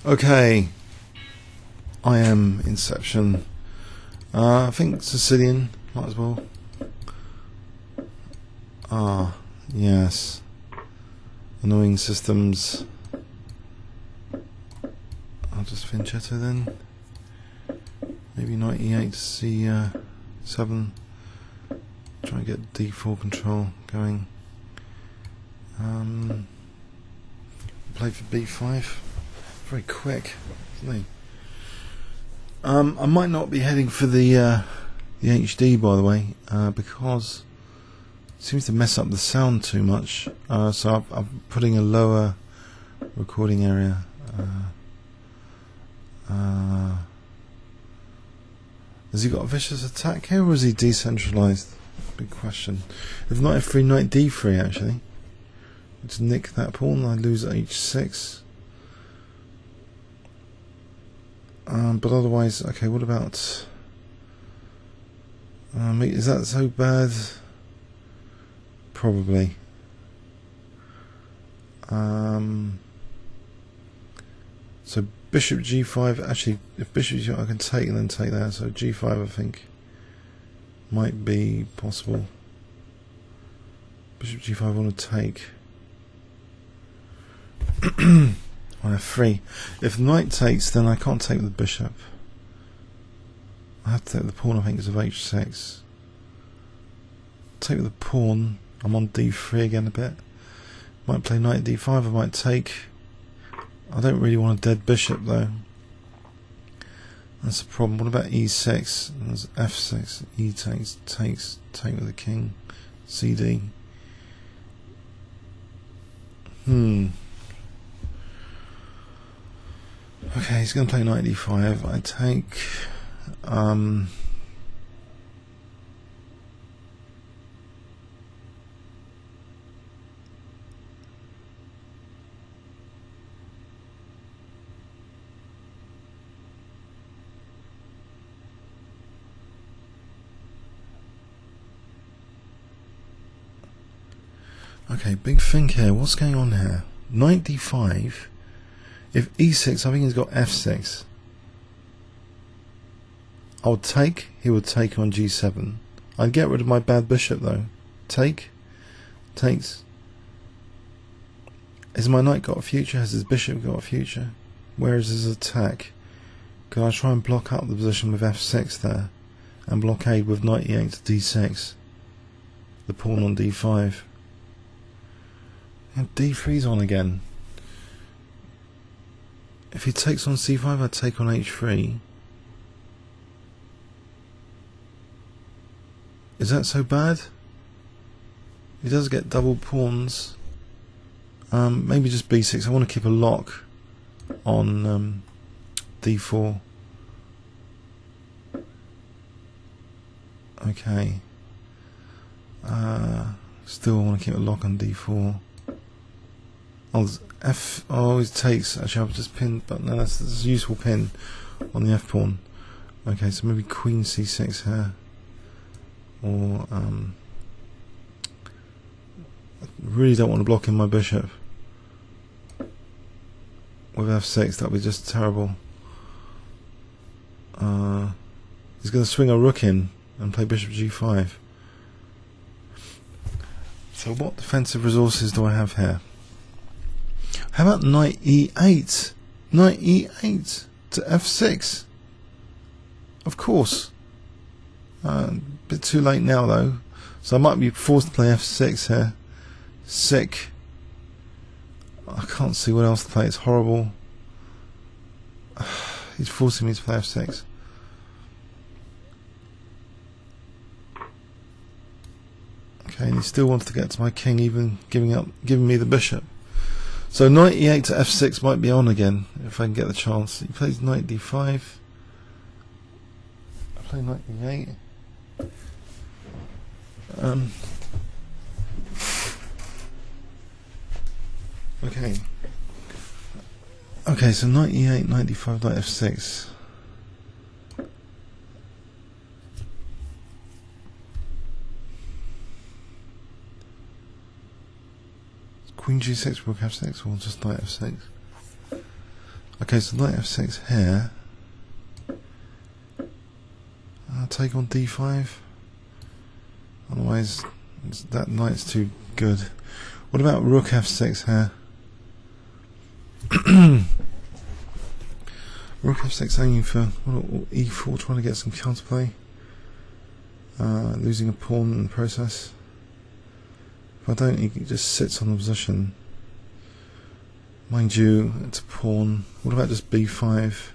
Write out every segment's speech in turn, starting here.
Okay, I am Inception. I think Sicilian, might as well. Yes. Annoying systems. I'll just Finchetto then. Maybe Knight E8 C7. Try and get D4 control going. Play for B5. Very quick, isn't he? I might not be heading for the HD, by the way, because it seems to mess up the sound too much. So I'm putting a lower recording area. Has he got a vicious attack here, or is he decentralized? Big question. If not F3 Knight D3, actually. Let's nick that pawn. I lose H6. But otherwise, okay. What about? Is that so bad? Probably. So Bishop G5. Actually, if Bishop G5, I can take and then take that. So G5, I think, might be possible. Bishop G5 I want to take. On F3. If knight takes, then I can't take with the bishop. I have to take with the pawn, I think, because of H6. Take with the pawn. I'm on D3 again a bit. Might play knight D5, I might take. I don't really want a dead bishop though. That's the problem. What about E6? There's F6. E takes, take with the king. CD. Okay, he's going to play knight d5. I take. Okay, big think here. What's going on here? Knight d5. If e6, I think he's got f6. I would take. He would take on g7. I'd get rid of my bad bishop though. Take. Takes. Has my knight got a future? Has his bishop got a future? Where is his attack? Can I try and block up the position with f6 there? And blockade with knight e8 to d6. The pawn on d5. And d3's on again. If he takes on c5, I'd take on h3. Is that so bad? He does get double pawns. Maybe just b6. I want to keep a lock on d4. Okay. Still want to keep a lock on d4. Oh, F. Oh, it takes. Actually, I've just pinned, but no, that's a useful pin on the F pawn. Okay, so maybe Queen C6 here, or I really don't want to block in my bishop with F6. That'd be just terrible. He's going to swing a rook in and play Bishop G5. So, what defensive resources do I have here? How about knight e8? Knight e8 to f6. Of course. A bit too late now though. So I might be forced to play f6 here. Sick. I can't see what else to play. It's horrible. He's forcing me to play f6. Okay, and he still wants to get to my king, even giving me the bishop. So knight e8 to f6 might be on again if I can get the chance. He plays knight d5. I play knight e8. Okay. Okay, so knight e8, knight d5, knight f6. Queen g6, rook f6, or just knight f6. Okay, so knight f6 here. I'll take on d5. Otherwise, that knight's too good. What about rook f6 here? Rook f6 aiming for e4, trying to get some counterplay. Losing a pawn in the process. If I don't, he just sits on the position. Mind you, it's a pawn. What about just b5?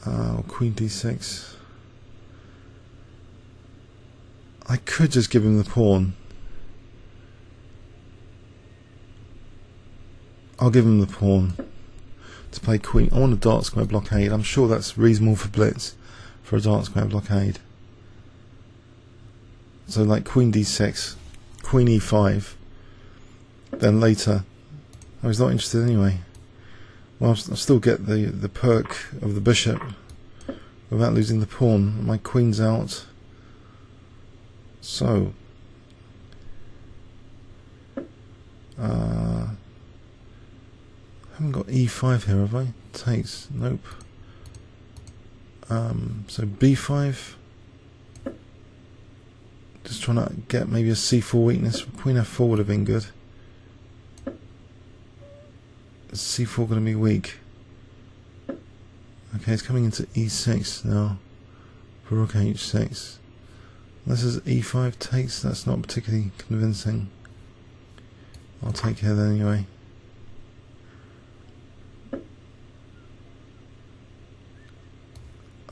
Or queen d6? I could just give him the pawn. I'll give him the pawn to play queen. I want a dark square blockade. I'm sure that's reasonable for Blitz, for a dark square blockade. So like queen d6, queen e5, then later. I was not interested anyway. Well, I'll still get the perk of the bishop without losing the pawn. My queen's out. So I haven't got e5 here, have I? Takes, nope. So b5. Just trying to get maybe a c4 weakness. Queen f4 would have been good. Is c4 going to be weak? Okay, it's coming into e6 now. For rook h6. This is e5 takes. That's not particularly convincing. I'll take here then anyway.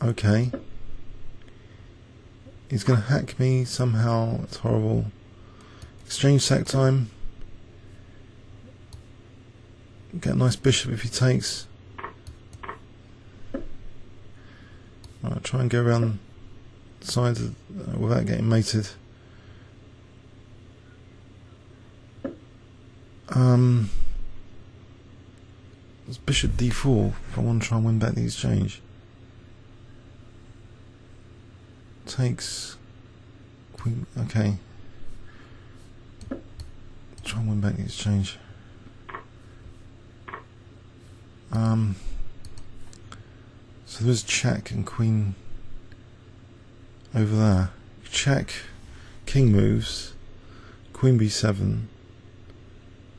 Okay. He's going to hack me somehow. It's horrible. Exchange sack time. Get a nice bishop if he takes. Alright, try and go around the sides without getting mated. It's bishop d4 if I want to try and win back the exchange. Takes queen. Okay, try and win back the exchange. So there's check and queen over there. Check, king moves, queen b7,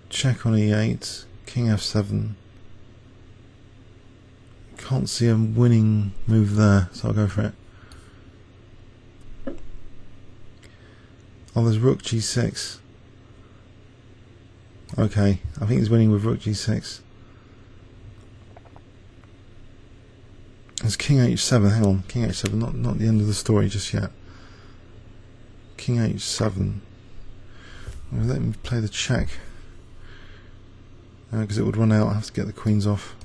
check on e8, king f7. Can't see a winning move there, so I'll go for it. Oh, there's rook g6. Okay, I think he's winning with rook g6. There's king h7. Hang on, king h7. Not the end of the story just yet. King h7. Well, let me play the check because it would run out. I have to get the queens off.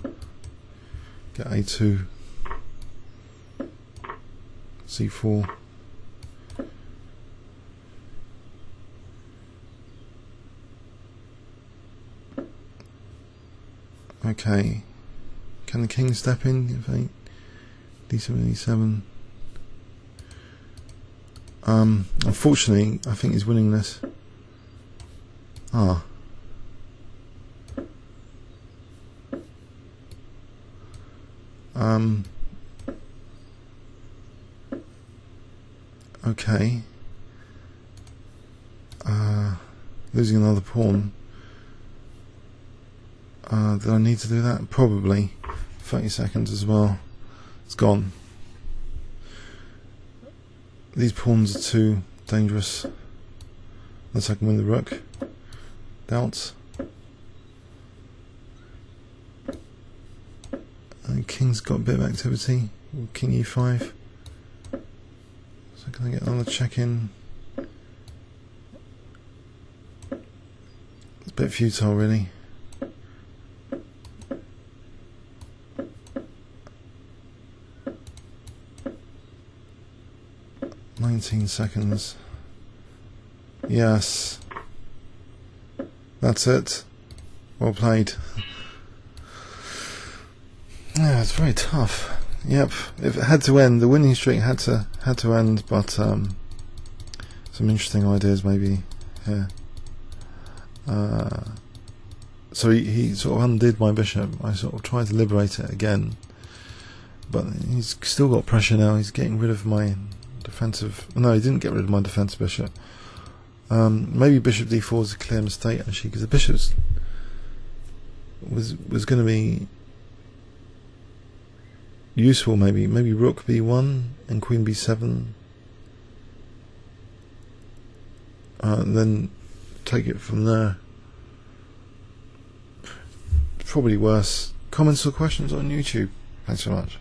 Get a2. c4. Okay, can the king step in? If I d7, e7. Unfortunately, I think he's winning this. Ah. Okay. Losing another pawn. Did I need to do that? Probably. 30 seconds as well. It's gone. These pawns are too dangerous. Unless I can win the rook. Doubts. And king's got a bit of activity. King e5. So can I get another check in? It's a bit futile really. 19 seconds. Yes. That's it. Well played. Yeah, it's very tough. Yep. If it had to end, the winning streak had to end, but some interesting ideas maybe here. So he sort of undid my bishop. I sort of tried to liberate it again, but he's still got pressure now. He's getting rid of my defensive. No, he didn't get rid of my defensive bishop. Maybe bishop d4 is a clear mistake actually, because the bishop was going to be useful. Maybe rook b1 and queen b7, and then take it from there. Probably worse. Comments or questions on YouTube. Thanks so much.